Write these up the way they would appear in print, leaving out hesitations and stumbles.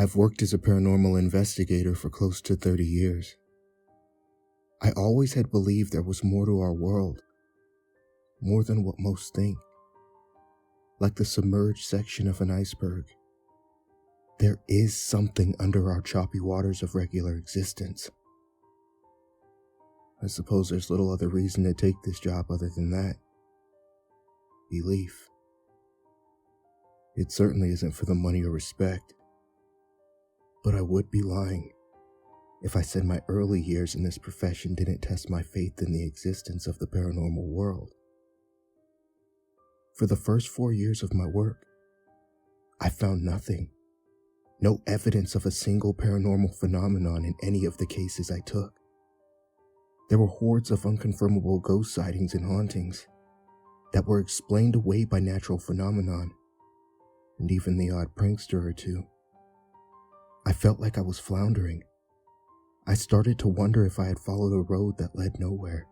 I've worked as a paranormal investigator for close to 30 years. I always had believed there was more to our world, more than what most think. Like the submerged section of an iceberg, there is something under our choppy waters of regular existence. I suppose there's little other reason to take this job other than that. Belief. It certainly isn't for the money or respect. But I would be lying if I said my early years in this profession didn't test my faith in the existence of the paranormal world. For the first 4 years of my work, I found nothing. No evidence of a single paranormal phenomenon in any of the cases I took. There were hordes of unconfirmable ghost sightings and hauntings that were explained away by natural phenomenon, and even the odd prankster or two. I felt like I was floundering. I started to wonder if I had followed a road that led nowhere.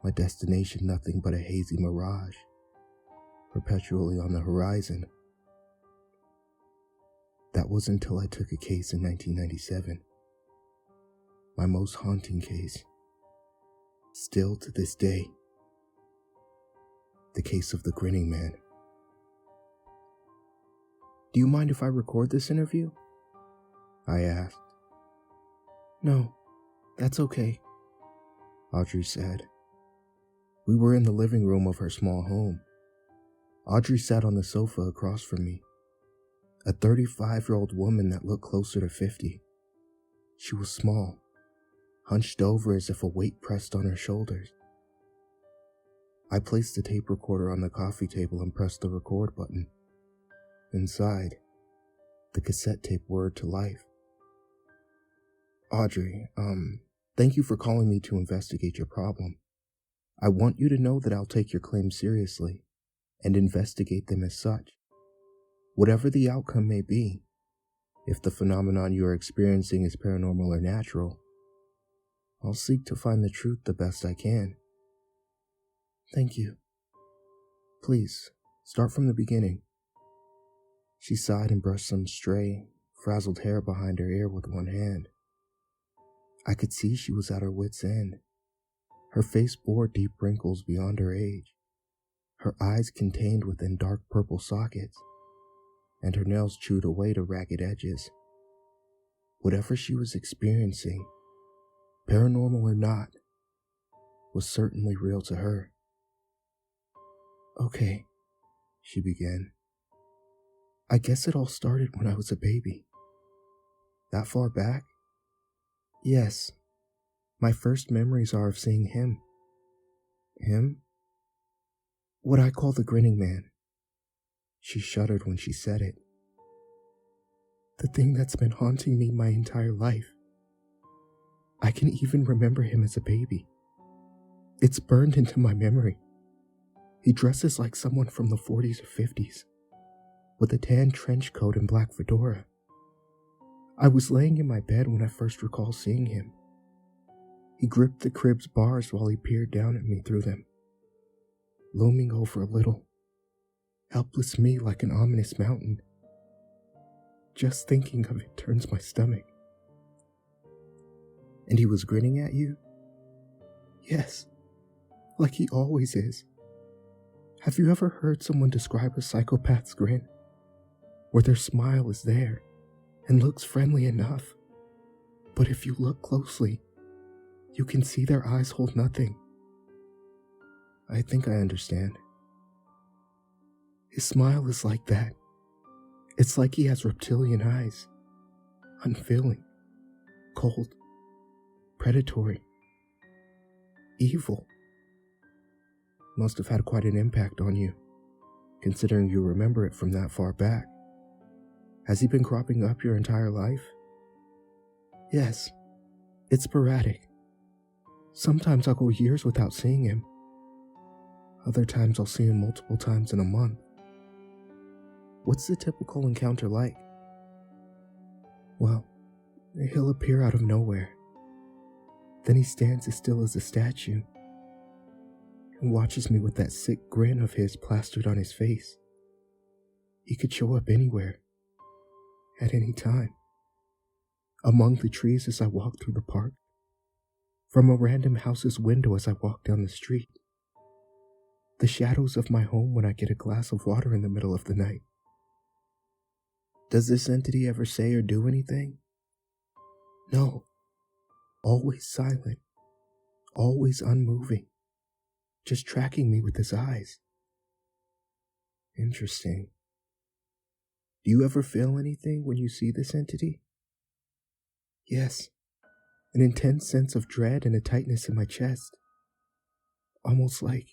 My destination nothing but a hazy mirage, perpetually on the horizon. That was until I took a case in 1997. My most haunting case. Still to this day. The case of the Grinning Man. "Do you mind if I record this interview?" I asked. "No, that's okay," Audrey said. We were in the living room of her small home. Audrey sat on the sofa across from me. A 35-year-old woman that looked closer to 50. She was small, hunched over as if a weight pressed on her shoulders. I placed the tape recorder on the coffee table and pressed the record button. Inside, the cassette tape whirred to life. "Audrey, thank you for calling me to investigate your problem. I want you to know that I'll take your claims seriously and investigate them as such. Whatever the outcome may be, if the phenomenon you are experiencing is paranormal or natural, I'll seek to find the truth the best I can." "Thank you. Please, start from the beginning." She sighed and brushed some stray, frazzled hair behind her ear with one hand. I could see she was at her wit's end. Her face bore deep wrinkles beyond her age, her eyes contained within dark purple sockets, and her nails chewed away to ragged edges. Whatever she was experiencing, paranormal or not, was certainly real to her. "Okay," she began. "I guess it all started when I was a baby." "That far back?" "Yes. My first memories are of seeing him." "Him?" "What I call the Grinning Man." She shuddered when she said it. "The thing that's been haunting me my entire life. I can even remember him as a baby. It's burned into my memory. He dresses like someone from the 40s or 50s, with a tan trench coat and black fedora. I was laying in my bed when I first recall seeing him. He gripped the crib's bars while he peered down at me through them, looming over a little, helpless me like an ominous mountain. Just thinking of it turns my stomach." "And he was grinning at you?" "Yes, like he always is. Have you ever heard someone describe a psychopath's grin? Where their smile is there and looks friendly enough, but if you look closely, you can see their eyes hold nothing." "I think I understand." "His smile is like that. It's like he has reptilian eyes. Unfeeling, cold, predatory, evil." "Must have had quite an impact on you, considering you remember it from that far back. Has he been cropping up your entire life?" "Yes, it's sporadic. Sometimes I'll go years without seeing him. Other times I'll see him multiple times in a month." "What's the typical encounter like?" "Well, he'll appear out of nowhere. Then he stands as still as a statue and watches me with that sick grin of his plastered on his face. He could show up anywhere, at any time. Among the trees as I walk through the park. From a random house's window as I walk down the street. The shadows of my home when I get a glass of water in the middle of the night. Does this entity ever say or do anything? No. Always silent. Always unmoving. Just tracking me with his eyes. Interesting. Do you ever feel anything when you see this entity? Yes. An intense sense of dread and a tightness in my chest. Almost like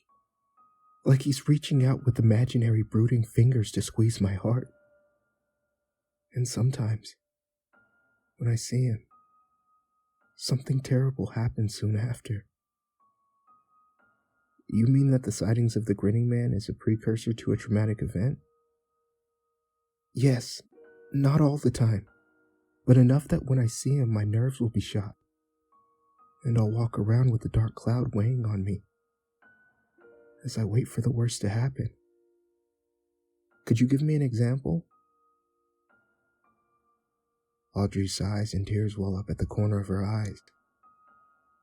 he's reaching out with imaginary brooding fingers to squeeze my heart. And sometimes, when I see him, something terrible happens soon after. You mean that the sightings of the Grinning Man is a precursor to a traumatic event? Yes, not all the time, but enough that when I see him my nerves will be shot, and I'll walk around with a dark cloud weighing on me as I wait for the worst to happen. Could you give me an example? Audrey sighs and tears well up at the corner of her eyes.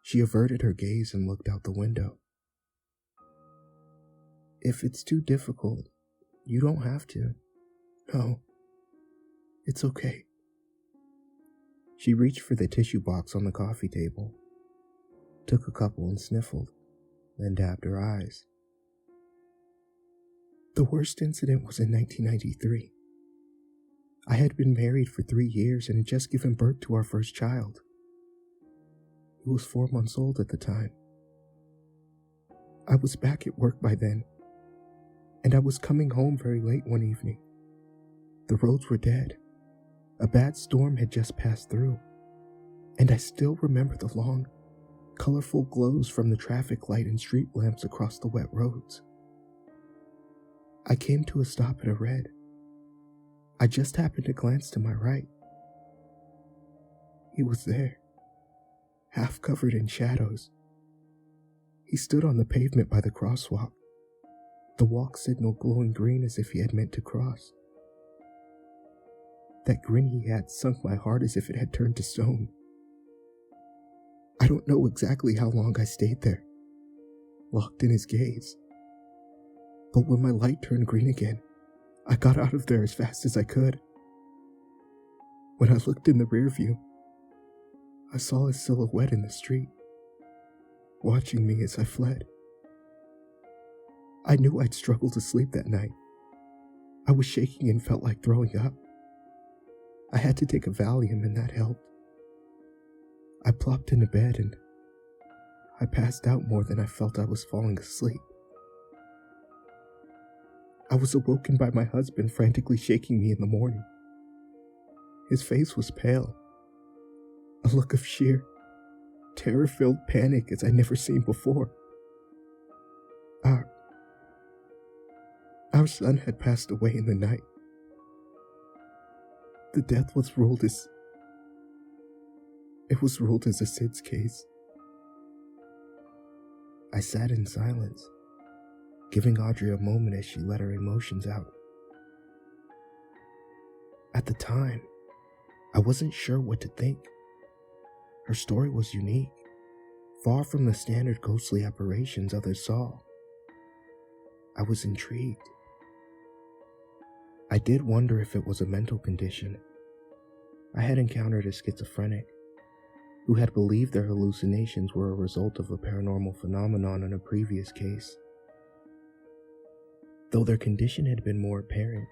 She averted her gaze and looked out the window. If it's too difficult, you don't have to. No, it's okay. She reached for the tissue box on the coffee table, took a couple and sniffled, then dabbed her eyes. The worst incident was in 1993. I had been married for 3 years and had just given birth to our first child. He was 4 months old at the time. I was back at work by then, and I was coming home very late one evening. The roads were dead. A bad storm had just passed through, and I still remember the long, colorful glows from the traffic light and street lamps across the wet roads. I came to a stop at a red. I just happened to glance to my right. He was there, half covered in shadows. He stood on the pavement by the crosswalk, the walk signal glowing green as if he had meant to cross. That grin he had sunk my heart as if it had turned to stone. I don't know exactly how long I stayed there, locked in his gaze. But when my light turned green again, I got out of there as fast as I could. When I looked in the rear view, I saw his silhouette in the street, watching me as I fled. I knew I'd struggle to sleep that night. I was shaking and felt like throwing up. I had to take a Valium and that helped. I plopped into bed and I passed out more than I felt I was falling asleep. I was awoken by my husband frantically shaking me in the morning. His face was pale, a look of sheer, terror-filled panic as I'd never seen before. Our son had passed away in the night. The death was ruled as a SIDS case. I sat in silence, giving Audrey a moment as she let her emotions out. At the time, I wasn't sure what to think. Her story was unique, far from the standard ghostly apparitions others saw. I was intrigued. I did wonder if it was a mental condition. I had encountered a schizophrenic who had believed their hallucinations were a result of a paranormal phenomenon in a previous case. Though their condition had been more apparent,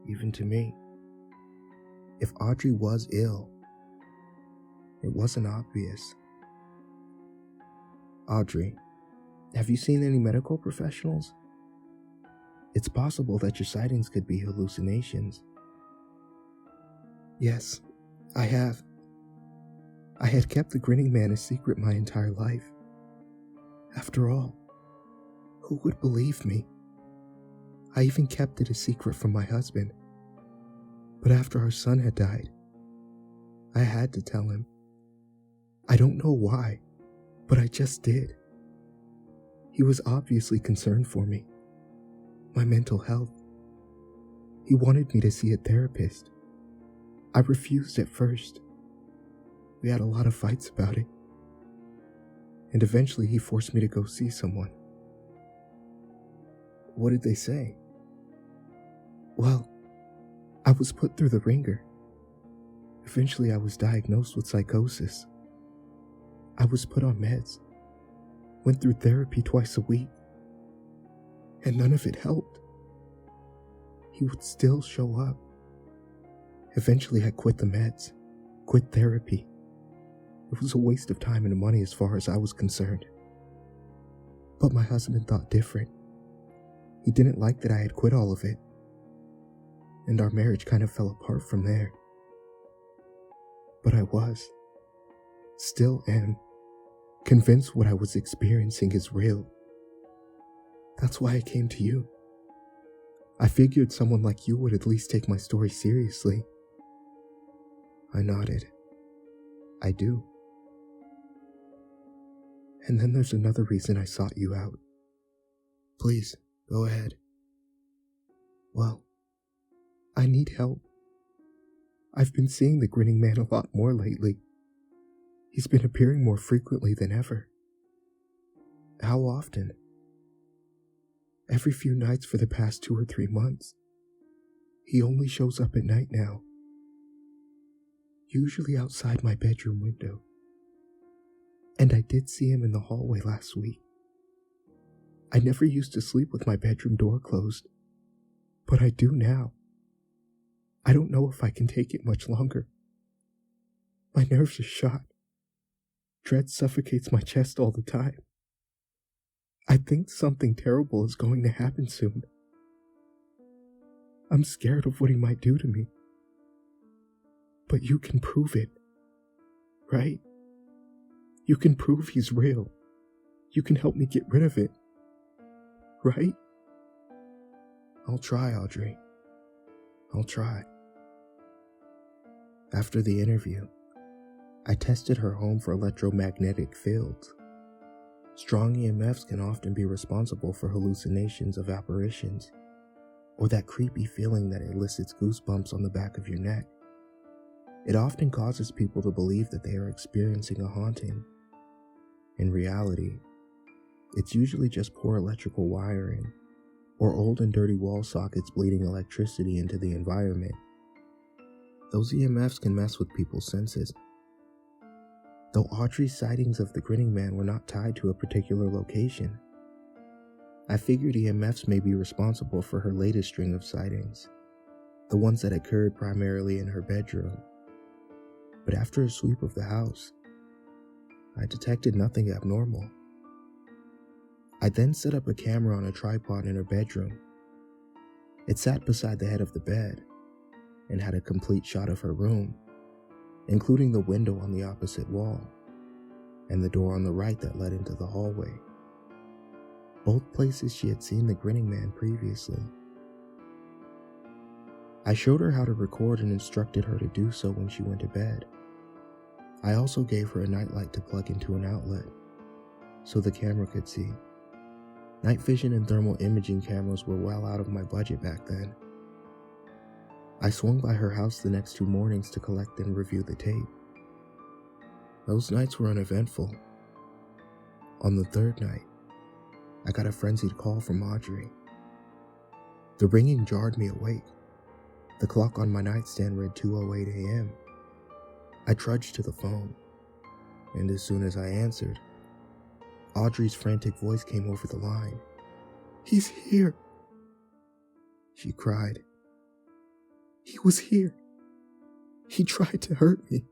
even to me. If Audrey was ill, it wasn't obvious. Audrey, have you seen any medical professionals? It's possible that your sightings could be hallucinations. Yes, I have. I had kept the Grinning Man a secret my entire life. After all, who would believe me? I even kept it a secret from my husband. But after our son had died, I had to tell him. I don't know why, but I just did. He was obviously concerned for me, my mental health. He wanted me to see a therapist, I refused at first. We had a lot of fights about it. And eventually he forced me to go see someone. What did they say? Well, I was put through the ringer. Eventually I was diagnosed with psychosis. I was put on meds, went through therapy twice a week, and none of it helped. He would still show up. Eventually I quit the meds, quit therapy. It was a waste of time and money as far as I was concerned. But my husband thought different. He didn't like that I had quit all of it, and our marriage kind of fell apart from there. But I was, still am, convinced what I was experiencing is real. That's why I came to you. I figured someone like you would at least take my story seriously. I nodded. I do. And then there's another reason I sought you out. Please, go ahead. Well, I need help. I've been seeing the Grinning Man a lot more lately. He's been appearing more frequently than ever. How often? Every few nights for the past 2 or 3 months. He only shows up at night now. Usually outside my bedroom window. And I did see him in the hallway last week. I never used to sleep with my bedroom door closed, but I do now. I don't know if I can take it much longer. My nerves are shot. Dread suffocates my chest all the time. I think something terrible is going to happen soon. I'm scared of what he might do to me. But you can prove it, right? You can prove he's real. You can help me get rid of it, right? I'll try, Audrey. I'll try. After the interview, I tested her home for electromagnetic fields. Strong EMFs can often be responsible for hallucinations of apparitions, or that creepy feeling that elicits goosebumps on the back of your neck. It often causes people to believe that they are experiencing a haunting. In reality, it's usually just poor electrical wiring, or old and dirty wall sockets bleeding electricity into the environment. Those EMFs can mess with people's senses. Though Audrey's sightings of the Grinning Man were not tied to a particular location, I figured EMFs may be responsible for her latest string of sightings, the ones that occurred primarily in her bedroom. But after a sweep of the house, I detected nothing abnormal. I then set up a camera on a tripod in her bedroom. It sat beside the head of the bed and had a complete shot of her room, including the window on the opposite wall and the door on the right that led into the hallway. Both places she had seen the Grinning Man previously. I showed her how to record and instructed her to do so when she went to bed. I also gave her a nightlight to plug into an outlet, so the camera could see. Night vision and thermal imaging cameras were well out of my budget back then. I swung by her house the next 2 mornings to collect and review the tape. Those nights were uneventful. On the 3rd night, I got a frenzied call from Audrey. The ringing jarred me awake. The clock on my nightstand read 2:08 a.m. I trudged to the phone, and as soon as I answered, Audrey's frantic voice came over the line. "He's here!" she cried. "He was here. He tried to hurt me."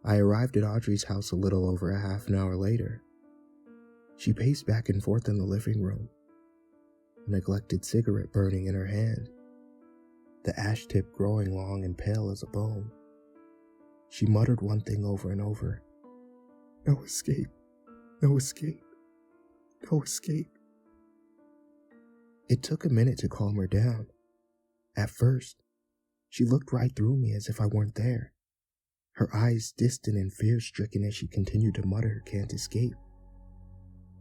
I arrived at Audrey's house a little over a half an hour later. She paced back and forth in the living room, a neglected cigarette burning in her hand, the ash tip growing long and pale as a bone. She muttered one thing over and over. "No escape, no escape, no escape." It took a minute to calm her down. At first, she looked right through me as if I weren't there, her eyes distant and fear-stricken as she continued to mutter, "Can't escape,"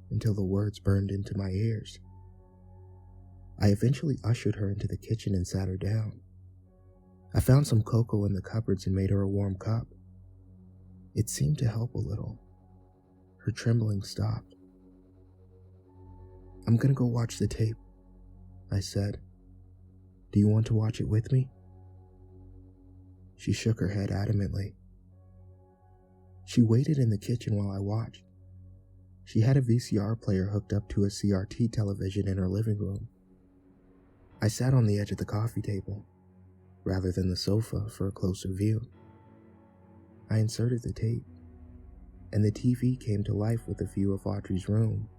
until the words burned into my ears. I eventually ushered her into the kitchen and sat her down. I found some cocoa in the cupboards and made her a warm cup. It seemed to help a little. Her trembling stopped. "I'm gonna go watch the tape," I said. "Do you want to watch it with me?" She shook her head adamantly. She waited in the kitchen while I watched. She had a VCR player hooked up to a CRT television in her living room. I sat on the edge of the coffee table, rather than the sofa, for a closer view. I inserted the tape, and the TV came to life with a view of Audrey's room,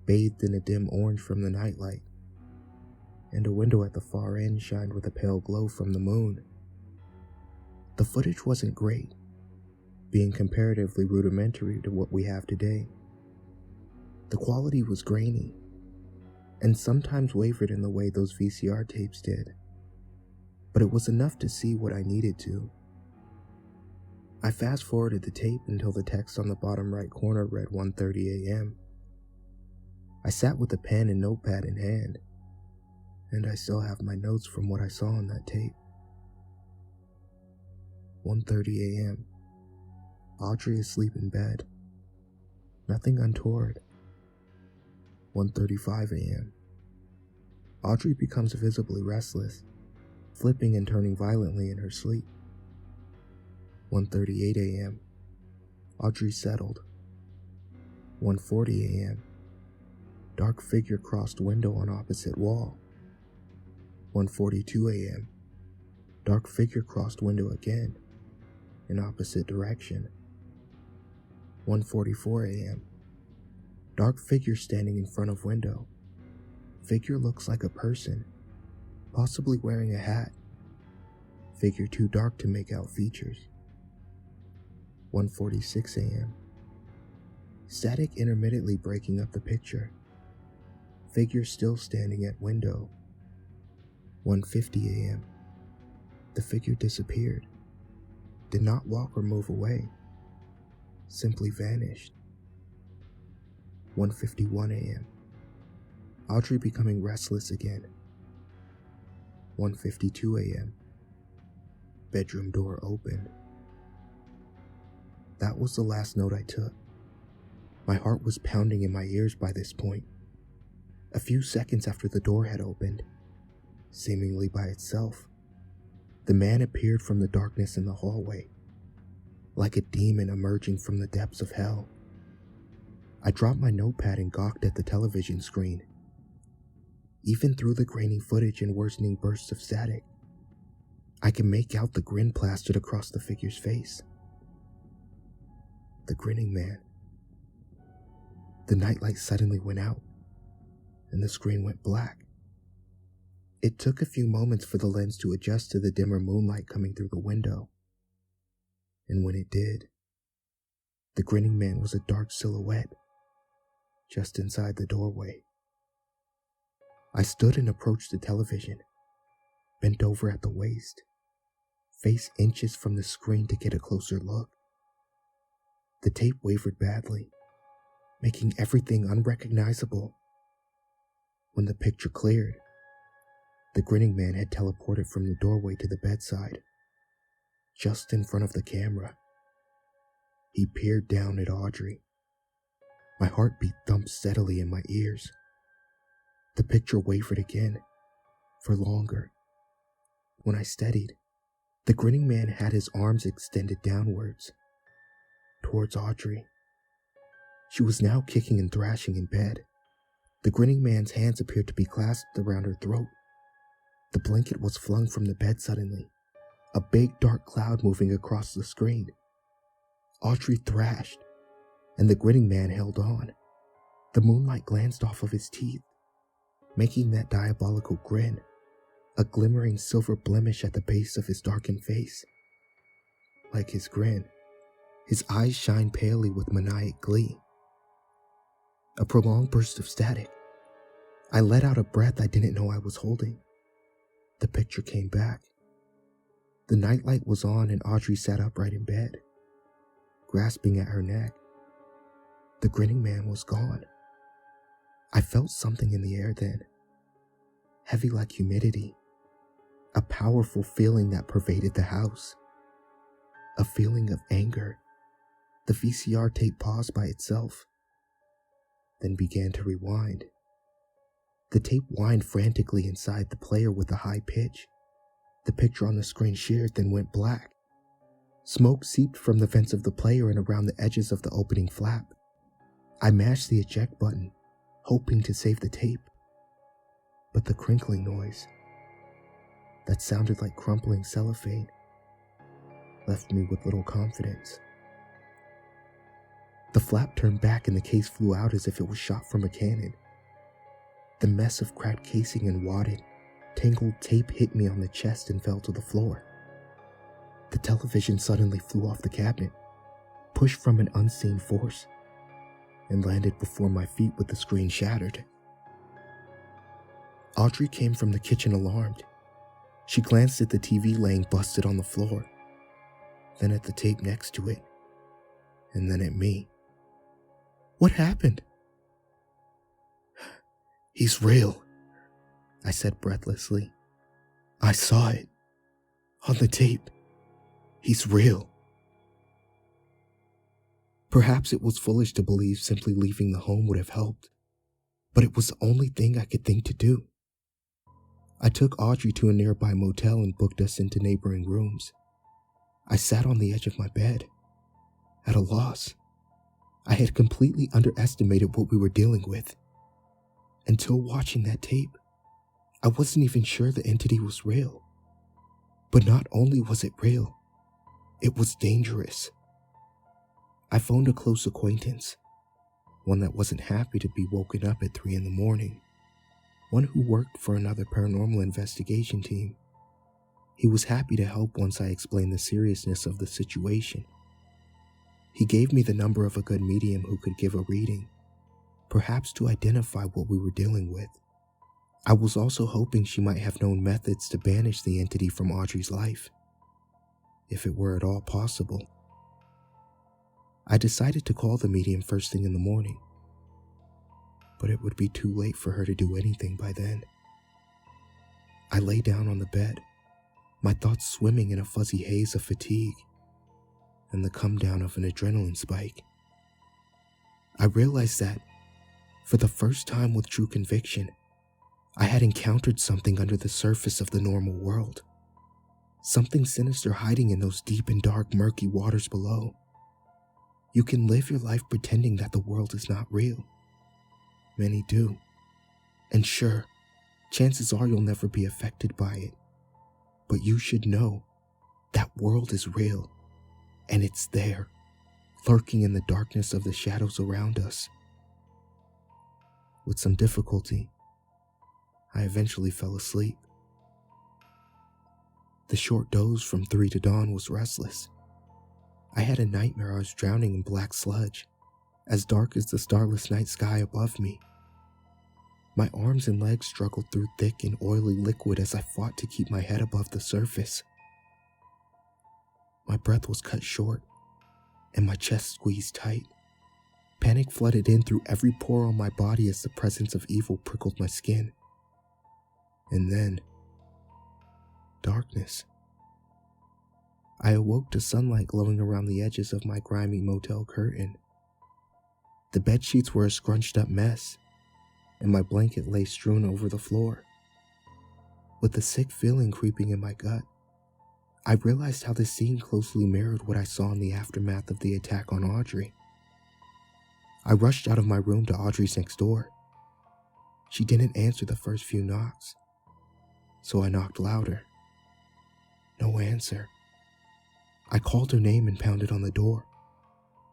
bathed in a dim orange from the nightlight, and a window at the far end shined with a pale glow from the moon. The footage wasn't great, being comparatively rudimentary to what we have today. The quality was grainy, and sometimes wavered in the way those VCR tapes did, but it was enough to see what I needed to. I fast-forwarded the tape until the text on the bottom right corner read 1:30 a.m. I sat with a pen and notepad in hand, and I still have my notes from what I saw on that tape. 1:30 a.m. Audrey asleep in bed. Nothing untoward. 1:35 a.m. Audrey becomes visibly restless, flipping and turning violently in her sleep. 1:38 a.m. Audrey settled. 1:40 a.m. Dark figure crossed window on opposite wall. 1:42 a.m. Dark figure crossed window again, in opposite direction. 1:44 a.m. Dark figure standing in front of window. Figure looks like a person, possibly wearing a hat. Figure too dark to make out features. 1:46 a.m. Static intermittently breaking up the picture. Figure still standing at window. 1:50 a.m. The figure disappeared. Did not walk or move away. Simply vanished. 1:51 a.m. Audrey becoming restless again. 1:52 a.m. Bedroom door opened. That was the last note I took. My heart was pounding in my ears by this point. A few seconds after the door had opened, seemingly by itself, the man appeared from the darkness in the hallway, like a demon emerging from the depths of hell. I dropped my notepad and gawked at the television screen. Even through the grainy footage and worsening bursts of static, I could make out the grin plastered across the figure's face. The grinning man. The nightlight suddenly went out, and the screen went black. It took a few moments for the lens to adjust to the dimmer moonlight coming through the window. And when it did, the grinning man was a dark silhouette, just inside the doorway. I stood and approached the television, bent over at the waist, face inches from the screen to get a closer look. The tape wavered badly, making everything unrecognizable. When the picture cleared, the grinning man had teleported from the doorway to the bedside, just in front of the camera. He peered down at Audrey. My heartbeat thumped steadily in my ears. The picture wavered again, for longer. When I steadied, the grinning man had his arms extended downwards, towards Audrey. She was now kicking and thrashing in bed. The grinning man's hands appeared to be clasped around her throat. The blanket was flung from the bed suddenly, a big dark cloud moving across the screen. Audrey thrashed, and the grinning man held on. The moonlight glanced off of his teeth, making that diabolical grin, a glimmering silver blemish at the base of his darkened face. Like his grin, his eyes shined palely with maniac glee. A prolonged burst of static. I let out a breath I didn't know I was holding. The picture came back. The nightlight was on and Audrey sat upright in bed, grasping at her neck. The grinning man was gone. I felt something in the air then, heavy like humidity. a powerful feeling that pervaded the house. A feeling of anger. The VCR tape paused by itself, then began to rewind. The tape whined frantically inside the player with a high pitch. The picture on the screen sheared, then went black. Smoke seeped from the vents of the player and around the edges of the opening flap. I mashed the eject button, hoping to save the tape. But the crinkling noise, that sounded like crumpling cellophane, left me with little confidence. The flap turned back and the case flew out as if it was shot from a cannon. The mess of cracked casing and wadded, tangled tape hit me on the chest and fell to the floor. The television suddenly flew off the cabinet, pushed from an unseen force, and landed before my feet with the screen shattered. Audrey came from the kitchen alarmed. She glanced at the TV laying busted on the floor, then at the tape next to it, and then at me. "What happened?" "He's real," I said breathlessly. "I saw it. On the tape. He's real." Perhaps it was foolish to believe simply leaving the home would have helped, but it was the only thing I could think to do. I took Audrey to a nearby motel and booked us into neighboring rooms. I sat on the edge of my bed, at a loss. I had completely underestimated what we were dealing with. Until watching that tape, I wasn't even sure the entity was real. But not only was it real, it was dangerous. I phoned a close acquaintance, one that wasn't happy to be woken up at 3 a.m, one who worked for another paranormal investigation team. He was happy to help once I explained the seriousness of the situation. He gave me the number of a good medium who could give a reading, perhaps to identify what we were dealing with. I was also hoping she might have known methods to banish the entity from Audrey's life, if it were at all possible. I decided to call the medium first thing in the morning, but it would be too late for her to do anything by then. I lay down on the bed, my thoughts swimming in a fuzzy haze of fatigue and the come down of an adrenaline spike. I realized that, for the first time with true conviction, I had encountered something under the surface of the normal world. Something sinister hiding in those deep and dark, murky waters below. You can live your life pretending that the world is not real. Many do. And sure, chances are you'll never be affected by it. But you should know that world is real, and it's there, lurking in the darkness of the shadows around us. With some difficulty, I eventually fell asleep. The short doze from 3 to dawn was restless. I had a nightmare I was drowning in black sludge, as dark as the starless night sky above me. My arms and legs struggled through thick and oily liquid as I fought to keep my head above the surface. My breath was cut short, and my chest squeezed tight. Panic flooded in through every pore on my body as the presence of evil prickled my skin. And then, darkness. I awoke to sunlight glowing around the edges of my grimy motel curtain. The bedsheets were a scrunched up mess, and my blanket lay strewn over the floor. With a sick feeling creeping in my gut, I realized how the scene closely mirrored what I saw in the aftermath of the attack on Audrey. I rushed out of my room to Audrey's next door. She didn't answer the first few knocks, so I knocked louder. No answer. I called her name and pounded on the door.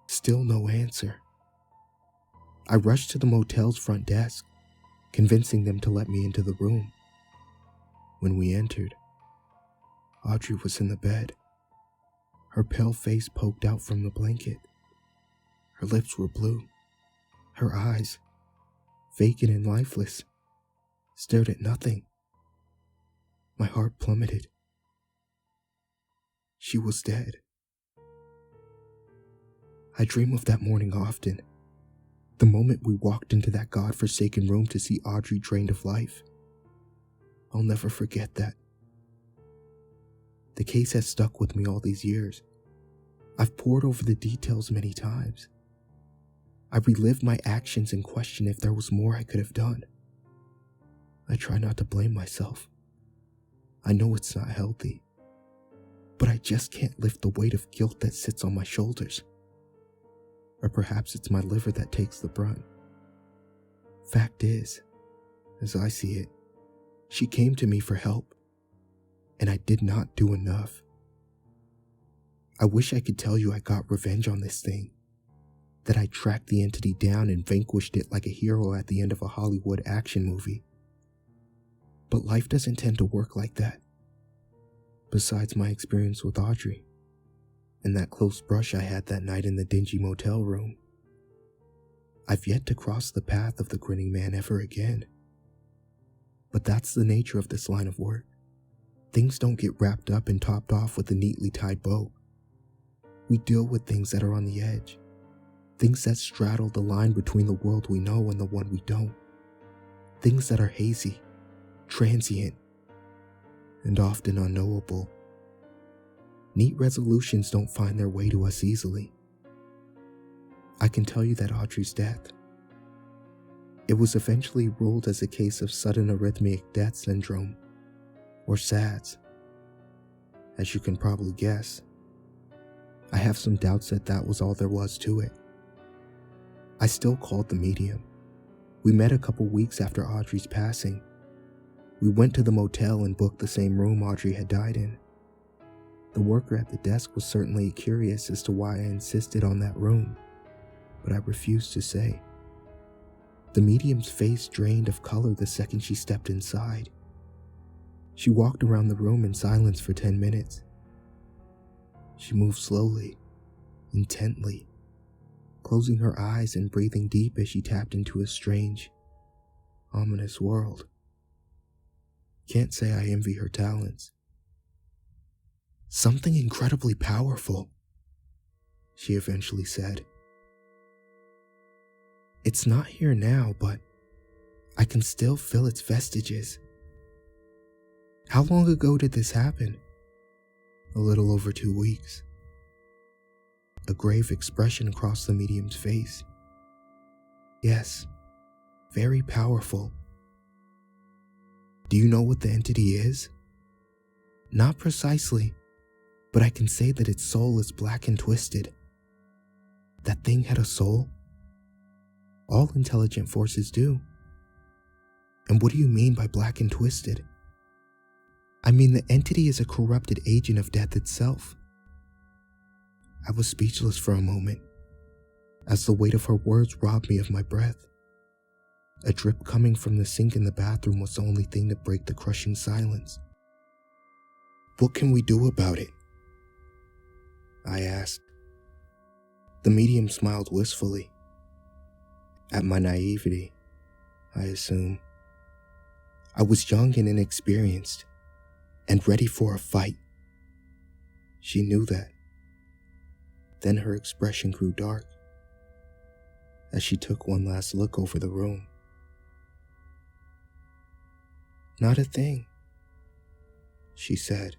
Still no answer. I rushed to the motel's front desk, convincing them to let me into the room. When we entered, Audrey was in the bed. Her pale face poked out from the blanket. Her lips were blue. Her eyes, vacant and lifeless, stared at nothing. My heart plummeted. She was dead. I dream of that morning often. The moment we walked into that God-forsaken room to see Audrey drained of life. I'll never forget that. The case has stuck with me all these years. I've pored over the details many times. I relive my actions and question if there was more I could have done. I try not to blame myself. I know it's not healthy, but I just can't lift the weight of guilt that sits on my shoulders. Or perhaps it's my liver that takes the brunt. Fact is, as I see it, she came to me for help, and I did not do enough. I wish I could tell you I got revenge on this thing, that I tracked the entity down and vanquished it like a hero at the end of a Hollywood action movie. But life doesn't tend to work like that. Besides my experience with Audrey, and that close brush I had that night in the dingy motel room, I've yet to cross the path of the Grinning Man ever again. But that's the nature of this line of work. Things don't get wrapped up and topped off with a neatly tied bow. We deal with things that are on the edge, things that straddle the line between the world we know and the one we don't, things that are hazy, transient, and often unknowable. Neat resolutions don't find their way to us easily. I can tell you that Audrey's death, it was eventually ruled as a case of sudden arrhythmic death syndrome, or SADS. As you can probably guess, I have some doubts that that was all there was to it. I still called the medium. We met a couple weeks after Audrey's passing. We went to the motel and booked the same room Audrey had died in. The worker at the desk was certainly curious as to why I insisted on that room, but I refused to say. The medium's face drained of color the second she stepped inside. She walked around the room in silence for 10 minutes. She moved slowly, intently, closing her eyes and breathing deep as she tapped into a strange, ominous world. Can't say I envy her talents. "Something incredibly powerful," she eventually said. "It's not here now, but I can still feel its vestiges." "How long ago did this happen?" "A little over 2 weeks." A grave expression crossed the medium's face. "Yes, very powerful." "Do you know what the entity is?" "Not precisely, but I can say that its soul is black and twisted." "That thing had a soul?" "All intelligent forces do." "And what do you mean by black and twisted?" "I mean the entity is a corrupted agent of death itself." I was speechless for a moment, as the weight of her words robbed me of my breath. A drip coming from the sink in the bathroom was the only thing to break the crushing silence. "What can we do about it?" I asked. The medium smiled wistfully. At my naivety, I assume. I was young and inexperienced, and ready for a fight. She knew that. Then her expression grew dark, as she took one last look over the room. "Not a thing," she said.